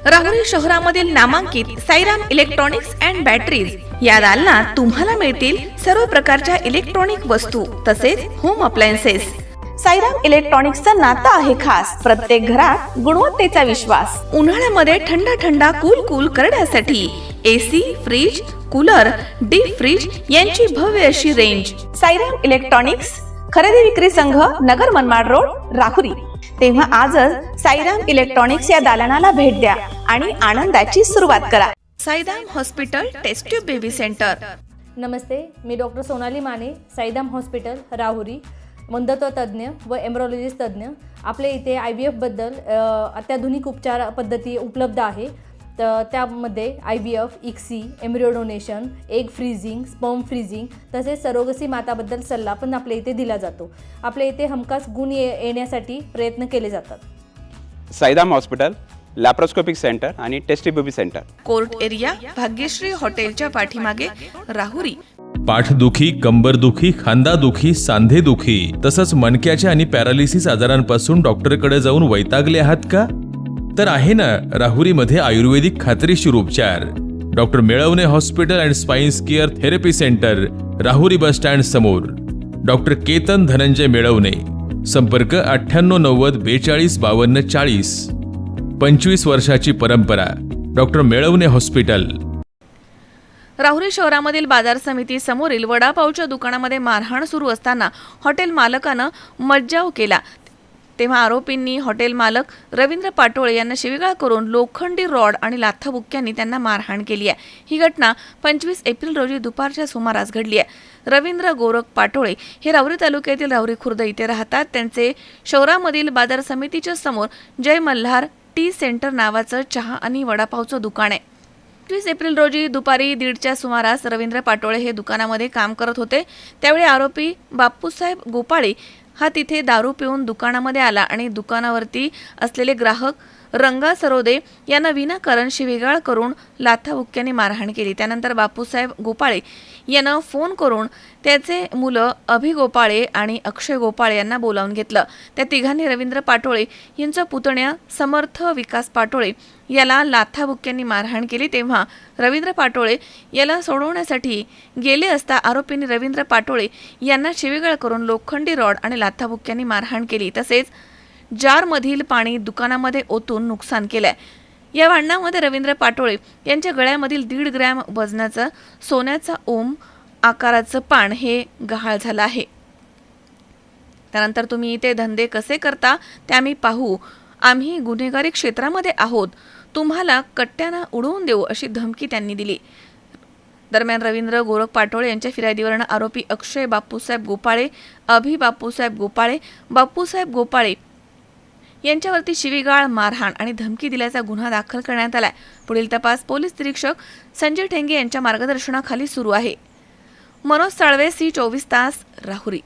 राहुरी शहरामधील नामांकित Sairam electronics and batteries या दालनात तुम्हाला मिळतील सर्व प्रकारच्या इलेक्ट्रॉनिक वस्तू तसेच होम अप्लायन्सेस। साईराम इलेक्ट्रॉनिक्सचं नातं आहे खास, प्रत्येक घरात गुणवत्तेचा विश्वास। उन्हाळ्यामध्ये थंड कूल करण्यासाठी AC, fridge, cooler, deep freeze यांची भव्य अशी रेंज। साईराम इलेक्ट्रॉनिक्स खरेदी विक्री संघ, नगर मनमाड रोड, राहुरी। तेव्हा आजच साईराम इलेक्ट्रॉनिक्स या दालनाला भेट द्या आणि आनंदाची सुरुवात करा। Sairam hospital test tube baby centre. नमस्ते, मी डॉक्टर सोनाली माने, साईराम हॉस्पिटल राहुरी, मंदत्व तज्ज्ञ व एम्ब्रॉलॉजिस्ट तज्ज्ञ। आपल्या इथे IVF बद्दल अत्याधुनिक उपचार पद्धती उपलब्ध आहे। तर त्यामध्ये IVF, ICSI, embryo donation, egg freezing, sperm freezing तसेच सरोगसी माताबद्दल सल्ला पण आपल्या इथे दिला जातो। आपल्या इथे हमखास गुण येण्यासाठी प्रयत्न केले जातात। साईराम हॉस्पिटल लॅप्रोस्कोपिक सेंटर आणि test baby centre, court area, Bhagyashree हॉटेलच्या पाठीमागे, राहुरी। पाठदुखी, कंबरदुखी, खांदादुखी, सांधेदुखी तसंच मणक्याच्या आणि पॅरालिसिस आजारांपासून डॉक्टरकडे जाऊन वैतागले आहात का? तर आहे ना राहुरीमध्ये आयुर्वेदिक खात्रीशीर उपचार। Doctor Melavane hospital and spine care therapy centre, Rahuri bus stand समोर। डॉक्टर केतन धनंजय मेळवणे, संपर्क 9890 42 52 40। 25 वर्षाची परंपरा, डॉक्टर मेळवणे हॉस्पिटल। राहुरी शहरामधील बाजार समिती समोरील वडापावच्या दुकानामध्ये मारहाण सुरू असताना हॉटेल मालकानं मज्जाव केला। तेव्हा आरोपींनी हॉटेल मालक रवींद्र पाटोळे यांना शिवीगाळ करून लोखंडी रॉड आणि लाथाबुक्क्यांनी त्यांना मारहाण केली आहे। ही घटना 25 एप्रिल रोजी दुपारच्या सुमारास घडली आहे। रवींद्र गोरख पाटोळे हे राहुरी तालुक्यातील राहुरी खुर्द इथे राहतात। त्यांचे शहरामधील बाजार समितीच्या समोर जय मल्हार टी सेंटर नावाचं चहा आणि वडापावचं दुकान आहे। 25 एप्रिल रोजी दुपारी 1:30च्या सुमारास रवींद्र पाटोळे हे दुकानामध्ये काम करत होते। त्यावेळी आरोपी बापूसाहेब गोपाळे हा तिथे दारू पिऊन दुकानामध्ये आला आणि दुकानावरती असलेले ग्राहक रंगा सरोदे यांना विनाकारण शिवीगाळ करून लाथाबुक्क्यांनी मारहाण केली। त्यानंतर बापूसाहेब गोपाळे यांना फोन करून त्याचे मुलं अभि गोपाळे आणि अक्षय गोपाळे यांना बोलावून घेतलं। त्या तिघांनी रवींद्र पाटोळे यांचा पुतण्या समर्थ विकास पाटोळे याला लाथाबुक्क्यांनी मारहाण केली। तेव्हा रवींद्र पाटोळे याला सोडवण्यासाठी गेले असता आरोपींनी रवींद्र पाटोळे यांना शिवीगाळ करून लोखंडी रॉड आणि लाथाबुक्क्यांनी मारहाण केली। तसेच जारमधील पाणी दुकानामध्ये ओतून नुकसान केलंय। या भांडणामध्ये रवींद्र पाटोळे यांच्या गळ्यामधील 1.5 ग्रॅम वजनाचं सोन्याचा ओम आकाराचं पान हे गहाळ झालं आहे। त्यानंतर तुम्ही इथे धंदे कसे करता ते आम्ही पाहू, आम्ही गुन्हेगारी क्षेत्रामध्ये आहोत, तुम्हाला कट्ट्यानं उडवून देऊ अशी धमकी त्यांनी दिली। दरम्यान रवींद्र गोरख पाटोळे यांच्या फिर्यादीवरून आरोपी अक्षय बापूसाहेब गोपाळे, अभि बापूसाहेब गोपाळे, बापूसाहेब गोपाळे यांच्यावरती शिवीगाळ, मारहाण आणि धमकी दिल्याचा गुन्हा दाखल करण्यात आलाय। पुढील तपास पोलीस निरीक्षक संजय ठेंगे यांच्या मार्गदर्शनाखाली सुरू आहे। मनोज साळवे, C24 तास, राहुरी।